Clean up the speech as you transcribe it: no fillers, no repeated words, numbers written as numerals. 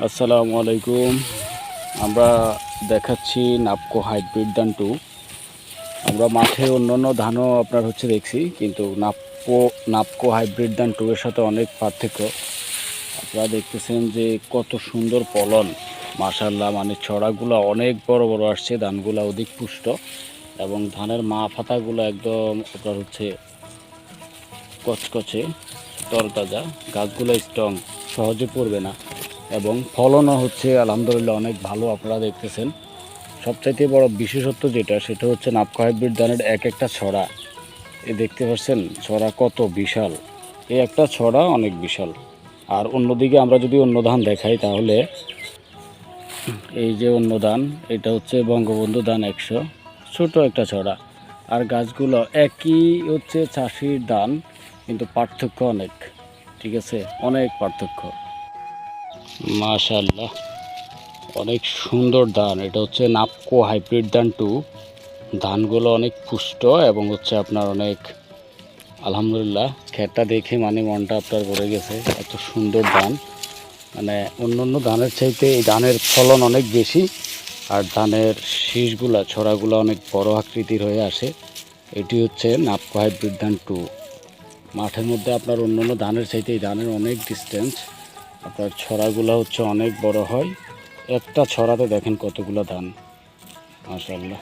আসসালামু আলাইকুম। আমরা দেখাচ্ছি নাপকো হাইব্রিড ধান 2। আমরা মাঠে অন্যান্য ধানও আপনার দেখছি, কিন্তু নাপকো হাইব্রিড ধান 2 এর সাথে অনেক পার্থক্য। আপনারা দেখতেছেন যে কত সুন্দর ফলন, মাশাআল্লাহ। মানে ছড়াগুলো অনেক বড় বড় আসছে, ধানগুলো অধিক পুষ্ট এবং ধানের মা পাতাগুলো একদম আপনার কচকচে তরতাজা। গাছগুলো স্ট্রং, সহজে পড়বে না এবং ফলনও আলহামদুলিল্লাহ অনেক ভালো। আপনারা দেখতেছেন সবচাইতে বড় বিশেষত্ব সেটা হচ্ছে নাপকো হাইব্রিড ধানের এক একটা ছড়া। দেখতে পাচ্ছেন ছড়া কত বিশাল, এই একটা ছড়া অনেক বিশাল। আর অন্যদিকে আমরা যদি অন্য ধান দেখাই, তাহলে এই যে অন্য ধান, এটা হচ্ছে বঙ্গবন্ধু ধান 100, ছোট একটা ছড়া। আর গাছগুলো একই চাষির ধান, কিন্তু পার্থক্য অনেক, ঠিক আছে, অনেক পার্থক্য। মাশাআল্লাহ, অনেক সুন্দর ধান। এটা হচ্ছে নাপকো হাইব্রিড ধান 2। ধানগুলো অনেক পুষ্ট এবং আপনার অনেক, আলহামদুলিল্লাহ, ক্ষেতটা দেখে মানে মনটা আপনার ভরে গেছে। এত সুন্দর ধান, মানে অন্য ধানের চাইতে এই ধানের ফলন অনেক বেশি। আর ধানের শীষগুলা, ছড়াগুলো অনেক বড় আকৃতির হয়ে আসে। এটি হচ্ছে নাপকো হাইব্রিড ধান 2। মাঠের মধ্যে আপনার অন্য ধানের চাইতে এই ধানের অনেক ডিস্টেন্স। আপনার ছড়াগুলো অনেক বড় হয়। একটা ছড়াতে দেখেন কতগুলো ধান, মাশাআল্লাহ।